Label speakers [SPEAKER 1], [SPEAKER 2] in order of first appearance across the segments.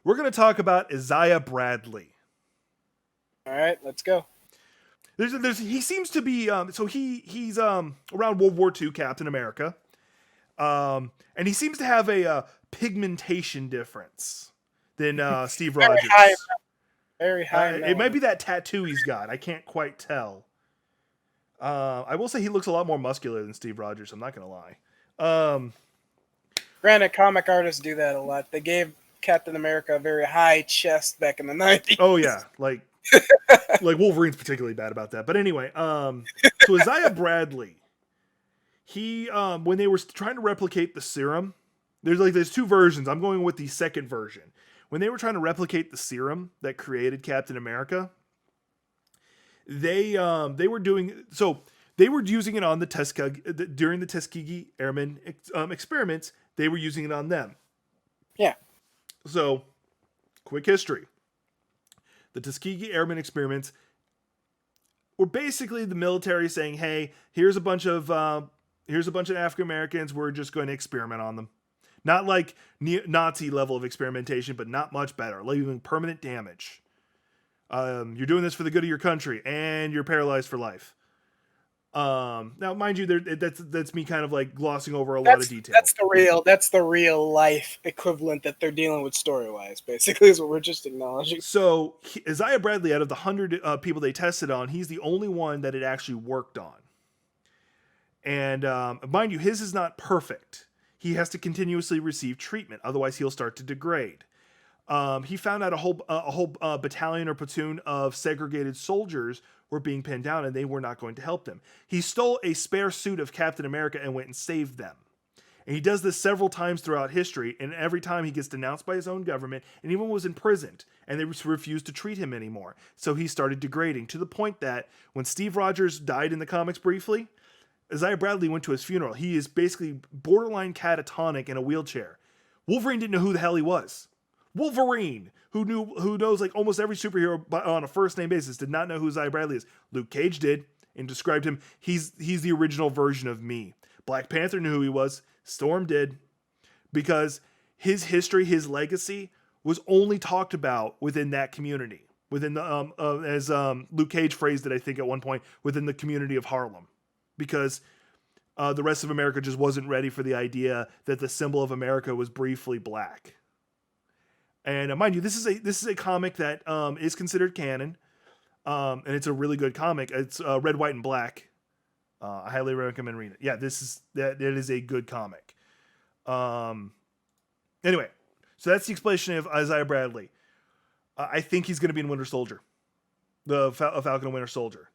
[SPEAKER 1] We're going to talk about Issiah Bradely.
[SPEAKER 2] All right, let's go.
[SPEAKER 1] He seems to be he's around World War II Captain America, and he seems to have a pigmentation difference than Steve
[SPEAKER 2] Very high,
[SPEAKER 1] Rogers.
[SPEAKER 2] very high
[SPEAKER 1] It might
[SPEAKER 2] melanin.
[SPEAKER 1] be that tattoo he's got. I can't quite tell. I will say he looks a lot more muscular than Steve Rogers. I'm not gonna lie. Um,
[SPEAKER 2] Granted, comic artists do that a lot. They gave Captain America a very high chest back in the 90s.
[SPEAKER 1] oh yeah, like Wolverine's particularly bad about that. But anyway, so Issiah Bradley, he when they were trying to replicate the serum, there's two versions. I'm going with the second version. When they were trying to replicate the serum that created Captain America, they were doing so. They were using it on the during the Tuskegee Airmen experiments. They were using it on them.
[SPEAKER 2] Yeah.
[SPEAKER 1] So, quick history. The Tuskegee Airmen experiments were basically the military saying, "Hey, here's a bunch of African Americans. We're just going to experiment on them. Not like Nazi level of experimentation, but not much better, leaving permanent damage. You're doing this for the good of your country, and you're paralyzed for life." Now, mind you, that's me kind of like glossing over a lot of detail.
[SPEAKER 2] That's the real life equivalent that they're dealing with story wise. Basically, is what we're just acknowledging.
[SPEAKER 1] So Issiah Bradley, out of the 100 people they tested on, he's the only one that it actually worked on. And mind you, his is not perfect. He has to continuously receive treatment, otherwise he'll start to degrade. He found out a whole battalion or platoon of segregated soldiers were being pinned down, and they were not going to help them. He stole a spare suit of Captain America and went and saved them. And he does this several times throughout history, and every time he gets denounced by his own government, and even was imprisoned, and they refused to treat him anymore. So he started degrading, to the point that when Steve Rogers died in the comics briefly, Issiah Bradley went to his funeral. He is basically borderline catatonic in a wheelchair. Wolverine didn't know who the hell he was. Wolverine, who knows like almost every superhero on a first name basis, did not know who Issiah Bradley is. Luke Cage did and described him. He's the original version of me. Black Panther knew who he was. Storm did, because his history, his legacy was only talked about within that community. Within the as Luke Cage phrased it, I think at one point, within the community of Harlem, because the rest of America just wasn't ready for the idea that the symbol of America was briefly black. And mind you, this is a comic that is considered canon, and it's a really good comic. It's red, white, and black. I highly recommend reading it. Yeah, that is a good comic. Anyway, so that's the explanation of Issiah Bradley. I think he's going to be in Winter Soldier, the Falcon and Winter Soldier.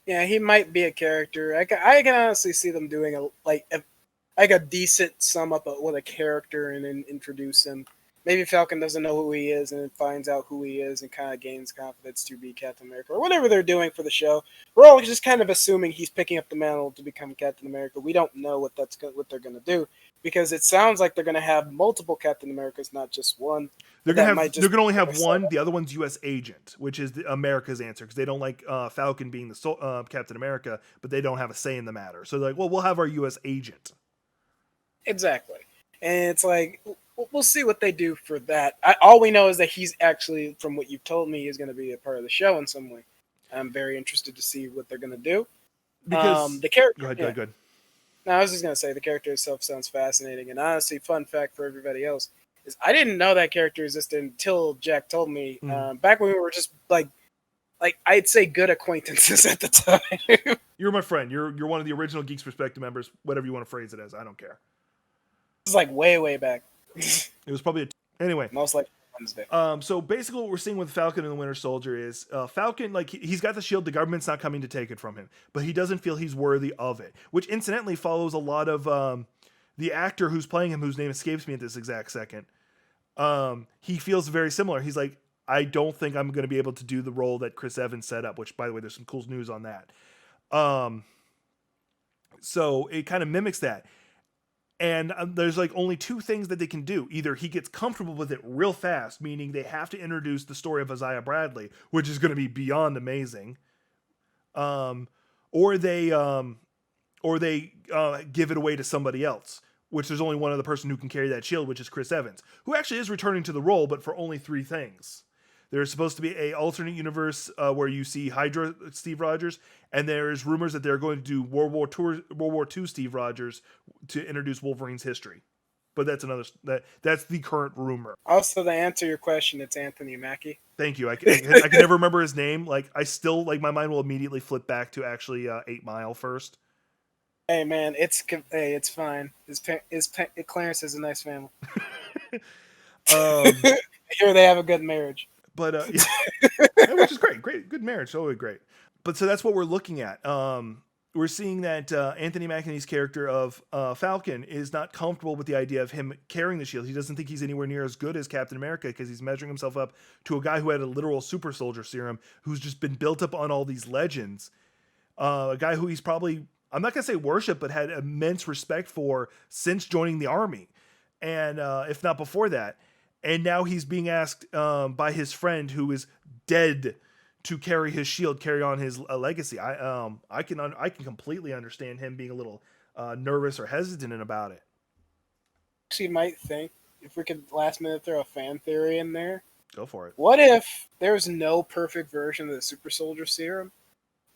[SPEAKER 2] Yeah, he might be a character. I can honestly see them doing a decent sum up with a character and then introduce him. Maybe Falcon doesn't know who he is and then finds out who he is and kind of gains confidence to be Captain America or whatever they're doing for the show. We're all just kind of assuming he's picking up the mantle to become Captain America. We don't know what they're going to do, because it sounds like they're going to have multiple Captain Americas, not just one.
[SPEAKER 1] They're going to only have one. The other one's U.S. Agent, which is America's answer, because they don't like Falcon being the Captain America, but they don't have a say in the matter. So they're like, well, we'll have our U.S. Agent.
[SPEAKER 2] Exactly. And it's like, we'll see what they do for that. All we know is that he's actually, from what you've told me, is going to be a part of the show in some way. I'm very interested to see what they're going to do.
[SPEAKER 1] Because
[SPEAKER 2] the character.
[SPEAKER 1] Go ahead.
[SPEAKER 2] No, I was just going to say the character itself sounds fascinating. And honestly, fun fact for everybody else is I didn't know that character existed until Jack told me. Back when we were just like I'd say good acquaintances at the time.
[SPEAKER 1] You're my friend. You're one of the original Geeks Perspective members. Whatever you want to phrase it as, I don't care.
[SPEAKER 2] This is like way back.
[SPEAKER 1] It was probably anyway.
[SPEAKER 2] Most likely Wednesday.
[SPEAKER 1] So basically, what we're seeing with Falcon and the Winter Soldier is Falcon, like he's got the shield. The government's not coming to take it from him, but he doesn't feel he's worthy of it. Which incidentally follows a lot of the actor who's playing him, whose name escapes me at this exact second. He feels very similar. He's like, I don't think I'm going to be able to do the role that Chris Evans set up. Which, by the way, there's some cool news on that. So it kind of mimics that. And there's like only two things that they can do. Either he gets comfortable with it real fast, meaning they have to introduce the story of Issiah Bradley, which is going to be beyond amazing, or they give it away to somebody else, which there's only one other person who can carry that shield, which is Chris Evans, who actually is returning to the role, but for only 3 things. There's supposed to be a alternate universe where you see Hydra Steve Rogers, and there's rumors that they're going to do World War II Steve Rogers to introduce Wolverine's history. But that's the current rumor.
[SPEAKER 2] Also, to answer your question, it's Anthony Mackie.
[SPEAKER 1] Thank you. I can never remember his name. Like I still like my mind will immediately flip back to actually 8 Mile first.
[SPEAKER 2] Hey man, it's fine. Clarence is a nice family. I hear they have a good marriage.
[SPEAKER 1] But yeah, which is great, good marriage, totally great. But so that's what we're looking at. We're seeing that Anthony Mackie's character of Falcon is not comfortable with the idea of him carrying the shield. He doesn't think he's anywhere near as good as Captain America because he's measuring himself up to a guy who had a literal super soldier serum, who's just been built up on all these legends. A guy who he's probably, I'm not gonna say worship, but had immense respect for since joining the army, and if not before that. And now he's being asked by his friend who is dead to carry his shield, carry on his legacy. I can completely understand him being a little nervous or hesitant about it.
[SPEAKER 2] Actually, might think if we could last minute throw a fan theory in there.
[SPEAKER 1] Go for it.
[SPEAKER 2] What if there's no perfect version of the super soldier serum,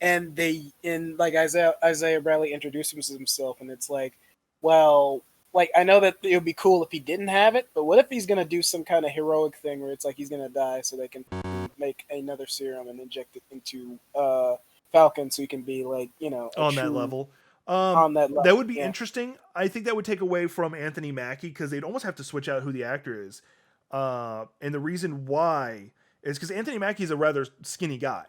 [SPEAKER 2] and like Issiah Bradley introduces himself, and it's like, well. Like, I know that it would be cool if he didn't have it, but what if he's going to do some kind of heroic thing where it's like he's going to die so they can make another serum and inject it into Falcon so he can be, like,
[SPEAKER 1] on that level.
[SPEAKER 2] On that level.
[SPEAKER 1] That would be interesting. I think that would take away from Anthony Mackie because they'd almost have to switch out who the actor is. And the reason why is because Anthony Mackie is a rather skinny guy.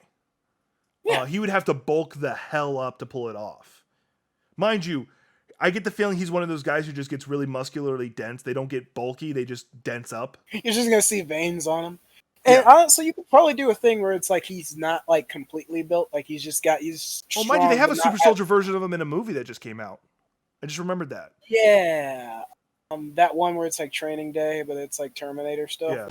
[SPEAKER 1] Yeah. He would have to bulk the hell up to pull it off. Mind you, I get the feeling he's one of those guys who just gets really muscularly dense. They don't get bulky. They just dense up.
[SPEAKER 2] You're just going to see veins on him. And honestly, you could probably do a thing where it's like he's not like completely built. Like he's strong.
[SPEAKER 1] Mind you, they have a super soldier version of him in a movie that just came out. I just remembered that.
[SPEAKER 2] Yeah. That one where it's like Training Day, but it's like Terminator stuff.
[SPEAKER 1] Yeah.